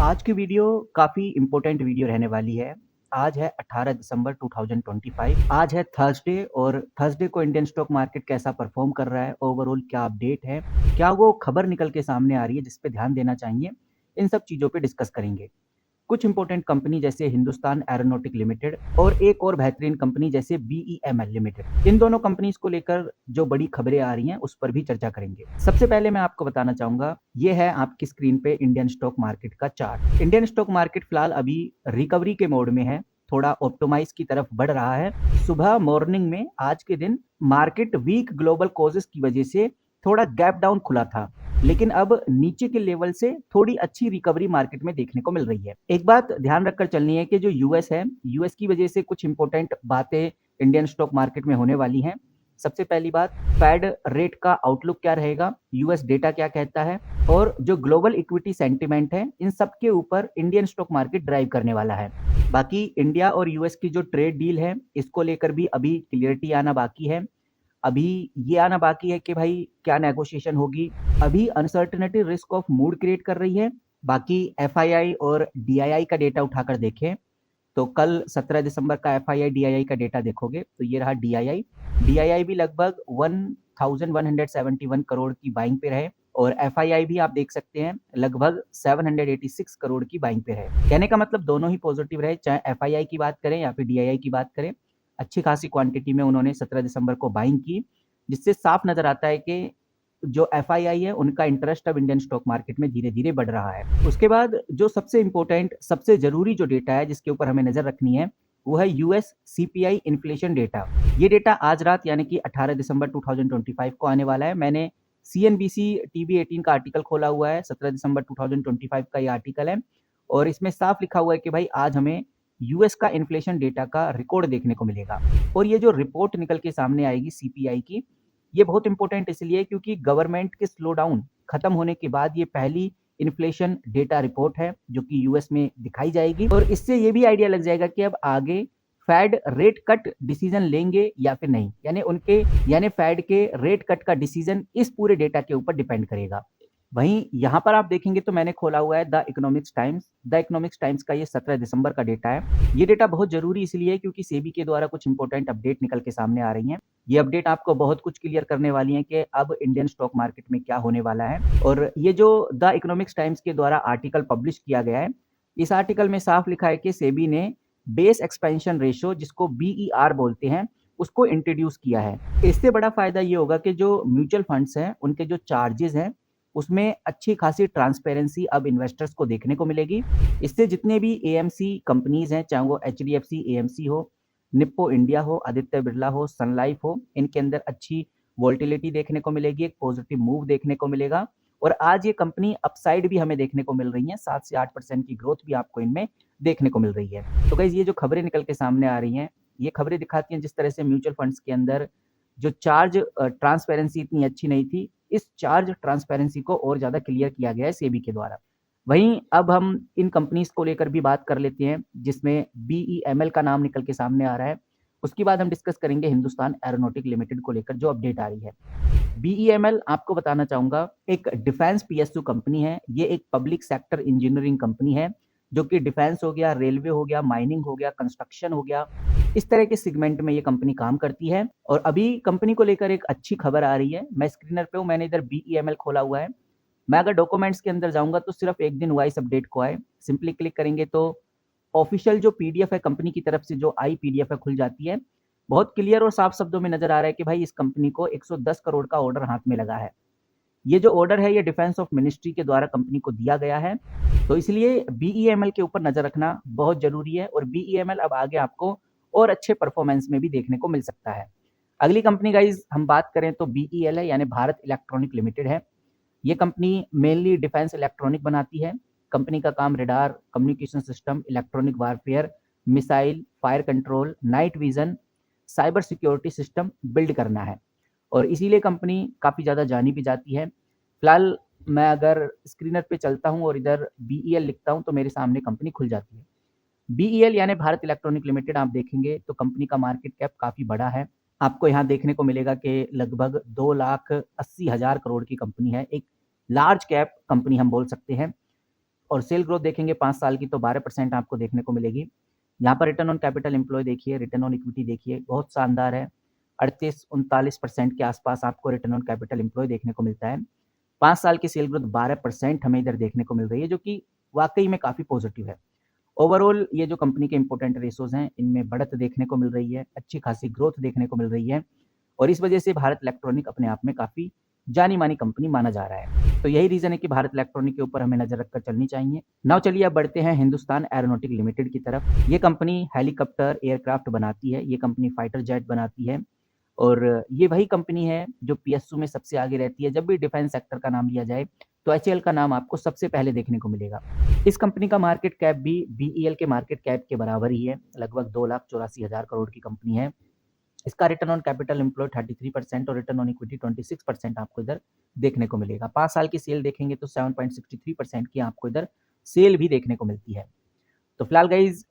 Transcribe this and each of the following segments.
आज की वीडियो काफ़ी इम्पोर्टेंट वीडियो रहने वाली है। आज है 18 दिसंबर 2025। आज है थर्सडे और थर्सडे को इंडियन स्टॉक मार्केट कैसा परफॉर्म कर रहा है, ओवरऑल क्या अपडेट है, क्या वो खबर निकल के सामने आ रही है जिस पे ध्यान देना चाहिए, इन सब चीज़ों पे डिस्कस करेंगे। कुछ इंपॉर्टेंट कंपनी जैसे हिंदुस्तान एरोनॉटिक लिमिटेड और एक और बेहतरीन कंपनी जैसे बीईएमएल लिमिटेड, इन दोनों कंपनीज को लेकर जो बड़ी खबरें आ रही हैं उस पर भी चर्चा करेंगे। सबसे पहले मैं आपको बताना चाहूंगा, ये है आपकी स्क्रीन पे इंडियन स्टॉक मार्केट का चार्ट। इंडियन स्टॉक मार्केट फिलहाल अभी रिकवरी के मोड में है, थोड़ा ऑप्टिमाइज की तरफ बढ़ रहा है। सुबह मॉर्निंग में आज के दिन मार्केट वीक ग्लोबल कॉजेस की वजह से थोड़ा गैप डाउन खुला था, लेकिन अब नीचे के लेवल से थोड़ी अच्छी रिकवरी मार्केट में देखने को मिल रही है। एक बात ध्यान रखकर चलनी है कि जो यूएस है, यूएस की वजह से कुछ इंपॉर्टेंट बातें इंडियन स्टॉक मार्केट में होने वाली हैं। सबसे पहली बात, फेड रेट का आउटलुक क्या रहेगा, यूएस डेटा क्या कहता है, और जो ग्लोबल इक्विटी सेंटिमेंट है, इन सब के ऊपर इंडियन स्टॉक मार्केट ड्राइव करने वाला है। बाकी इंडिया और यूएस की जो ट्रेड डील है, इसको लेकर भी अभी क्लियरिटी आना बाकी है। अभी ये आना बाकी है कि भाई क्या नेगोशिएशन होगी। अभी uncertainty risk of mood create कर रही है। बाकी एफआईआई और डीआईआई का डेटा उठाकर देखें तो कल 17 दिसंबर का एफआईआई डीआईआई का डेटा देखोगे तो ये रहा डीआईआई। डीआईआई भी लगभग 1171 करोड़ की बाइंग पे रहे और एफआईआई भी आप देख सकते हैं लगभग 786 करोड़ की बाइंग पे रहे। कहने का मतलब दोनों ही पॉजिटिव रहे, चाहे एफआईआई की बात करें या फिर डीआईआई की बात करें। अच्छी खासी क्वांटिटी में उन्होंने 17 दिसंबर को बाइंग की, जिससे साफ नजर आता है कि जो एफआईआई है उनका इंटरेस्ट अब इंडियन स्टॉक मार्केट में धीरे धीरे बढ़ रहा है। उसके बाद जो सबसे इंपॉर्टेंट, सबसे जरूरी जो डेटा है जिसके ऊपर हमें नजर रखनी है, वो है यूएस सीपीआई इन्फ्लेशन डेटा। ये डेटा आज रात यानी कि 18 दिसंबर 2025 को आने वाला है। मैंने सीएनबीसी टीवी 18 का आर्टिकल खोला हुआ है, 17 दिसंबर 2025 का ये आर्टिकल है और इसमें साफ लिखा हुआ है कि भाई आज हमें यूएस का इन्फ्लेशन डेटा का रिकॉर्ड देखने को मिलेगा। और ये जो रिपोर्ट निकल के सामने आएगी सीपीआई की, ये बहुत इंपॉर्टेंट इसलिए क्योंकि गवर्नमेंट के स्लो डाउन खत्म होने के बाद ये पहली इन्फ्लेशन डेटा रिपोर्ट है जो कि यूएस में दिखाई जाएगी और इससे ये भी आइडिया लग जाएगा कि अब आगे फेड रेट कट डिसीजन लेंगे या फिर नहीं। यानी फेड के रेट कट का डिसीजन इस पूरे डेटा के ऊपर डिपेंड करेगा। वहीं यहाँ पर आप देखेंगे तो मैंने खोला हुआ है the economics times. The economics times का ये 17 दिसंबर का डेटा है। ये डेटा बहुत जरूरी इसलिए है क्योंकि सेबी के द्वारा कुछ इंपॉर्टेंट अपडेट निकल के सामने आ रही हैं। ये अपडेट आपको बहुत कुछ क्लियर करने वाली है कि अब इंडियन स्टॉक मार्केट में क्या होने वाला है। और ये जो द इकोनॉमिक्स टाइम्स के द्वारा आर्टिकल पब्लिश किया गया है, इस आर्टिकल में साफ लिखा है कि सेबी ने बेस एक्सपेंशन रेशियो, जिसको बीईआर बोलते हैं, उसको इंट्रोड्यूस किया है। इससे बड़ा फायदा ये होगा कि जो म्यूचुअल फंड्स हैं उनके जो चार्जेस हैं उसमें अच्छी खासी ट्रांसपेरेंसी अब इन्वेस्टर्स को देखने को मिलेगी। इससे जितने भी एएमसी कंपनीज हैं, चाहे वो एचडीएफसी एएमसी हो, निप्पो इंडिया हो, आदित्य बिरला हो, सन लाइफ हो, इनके अंदर अच्छी वोल्टिलिटी देखने को मिलेगी, एक पॉजिटिव मूव देखने को मिलेगा। और आज ये कंपनी अपसाइड भी हमें देखने को मिल रही है, 7 से 8% की ग्रोथ भी आपको इनमें देखने को मिल रही है। तो गाइस, ये जो खबरें निकल के सामने आ रही हैं, ये खबरें दिखाती हैं जिस तरह से म्यूचुअल फंड्स के अंदर जो चार्ज ट्रांसपेरेंसी इतनी अच्छी नहीं थी, इस चार्ज ट्रांसपेरेंसी को और ज़्यादा क्लियर किया गया है सेबी के द्वारा। वहीं अब हम इन कंपनीज को लेकर भी बात कर लेते हैं जिसमें बीईएमएल का नाम निकल के सामने आ रहा है। उसके बाद हम डिस्कस करेंगे हिंदुस्तान एरोनॉटिक लिमिटेड को लेकर जो अपडेट आ रही है। बीईएमएल, आपको बताना चाहूंगा, एक डिफेंस पीएसयू कंपनी है। ये एक पब्लिक सेक्टर इंजीनियरिंग कंपनी है जो कि डिफेंस हो गया, रेलवे हो गया, माइनिंग हो गया, कंस्ट्रक्शन हो गया, इस तरह के सेगमेंट में ये कंपनी काम करती है। और अभी कंपनी को लेकर एक अच्छी खबर आ रही है। मैं स्क्रीनर पे हूँ, मैंने इधर बीईएमएल खोला हुआ है। मैं अगर डॉक्यूमेंट्स के अंदर जाऊंगा तो सिर्फ एक दिन हुआ इस अपडेट को आए। सिंपली क्लिक करेंगे तो ऑफिशियल जो पीडीएफ है कंपनी की तरफ से, जो आई पीडीएफ है, खुल जाती है। बहुत क्लियर और साफ शब्दों में नजर आ रहा है कि भाई इस कंपनी को 110 करोड़ का ऑर्डर हाथ में लगा है। ये जो ऑर्डर है ये डिफेंस ऑफ मिनिस्ट्री के द्वारा कंपनी को दिया गया है, तो इसलिए बीईएमएल के ऊपर नजर रखना बहुत जरूरी है और बीईएमएल अब आगे आपको और अच्छे परफॉर्मेंस में भी देखने को मिल सकता है। अगली कंपनी गाइज हम बात करें तो बीईएल है, यानी भारत इलेक्ट्रॉनिक लिमिटेड है। ये कंपनी मेनली डिफेंस इलेक्ट्रॉनिक बनाती है। कंपनी का काम radar, communication system, electronic warfare, missile, fire control, night vision, cyber security system build करना है और इसीलिए कंपनी काफ़ी ज़्यादा जानी भी जाती है। फिलहाल मैं अगर स्क्रीनर पे चलता हूँ और इधर बीईएल लिखता हूँ तो मेरे सामने कंपनी खुल जाती है। बीईएल यानी भारत इलेक्ट्रॉनिक लिमिटेड, आप देखेंगे तो कंपनी का मार्केट कैप काफ़ी बड़ा है। आपको यहाँ देखने को मिलेगा कि लगभग 2,80,000 करोड़ की कंपनी है, एक लार्ज कैप कंपनी हम बोल सकते हैं। और सेल ग्रोथ देखेंगे 5 साल की तो 12% आपको देखने को मिलेगी। यहाँ पर रिटर्न ऑन कैपिटल एम्प्लॉय देखिए, रिटर्न ऑन इक्विटी देखिए, बहुत शानदार है। 38-39% के आसपास आपको रिटर्न ऑन कैपिटल एम्प्लॉय देखने को मिलता है। 5 साल की सेल ग्रोथ 12% हमें इधर देखने को मिल रही है, जो कि वाक़ई में काफ़ी पॉज़िटिव है। ओवरऑल ये जो कंपनी के इम्पोर्टेंट रेशोज़ हैं, इनमें बढ़त देखने को मिल रही है, अच्छी खासी ग्रोथ देखने को मिल रही है और इस वजह से भारत इलेक्ट्रॉनिक अपने आप में काफ़ी जानी-मानी कंपनी माना जा रहा है। तो यही रीज़न है कि भारत इलेक्ट्रॉनिक के ऊपर हमें नज़र रखकर चलनी चाहिए। नाउ चलिए अब बढ़ते हैं हिंदुस्तान एरोनॉटिक लिमिटेड की तरफ। ये कंपनी हेलीकॉप्टर, एयरक्राफ्ट बनाती है, ये कंपनी फाइटर जेट बनाती है और ये वही कंपनी है जो पीएसयू में सबसे आगे रहती है। जब भी डिफेंस सेक्टर का नाम लिया जाए, तो एचएएल का नाम आपको सबसे पहले देखने को मिलेगा। इस कंपनी का मार्केट कैप भी बीईएल के मार्केट कैप के बराबर ही है, लगभग 2,84,000 करोड़ की कंपनी है। इसका रिटर्न ऑन कैपिटल एम्प्लॉयड 33% और रिटर्न ऑन इक्विटी 26% आपको इधर देखने को मिलेगा। 5 साल की सेल देखेंगे तो 7.63% की आपको इधर सेल भी देखने को मिलती है। तो फिलहाल गाइज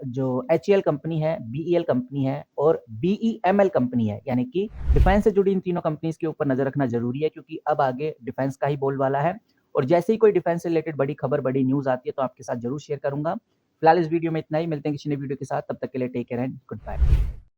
जो एचईएल कंपनी है, बीईएल कंपनी है और बीईएमएल कंपनी है, यानी कि डिफेंस से जुड़ी इन तीनों कंपनीज के ऊपर नजर रखना जरूरी है, क्योंकि अब आगे डिफेंस का ही बोलबाला है और जैसे ही कोई डिफेंस से रिलेटेड बड़ी खबर, बड़ी न्यूज आती है तो आपके साथ जरूर शेयर करूंगा। फिलहाल इस वीडियो में इतना ही, मिलते हैं किसी नई वीडियो के साथ, तब तक के लिए take care and good bye.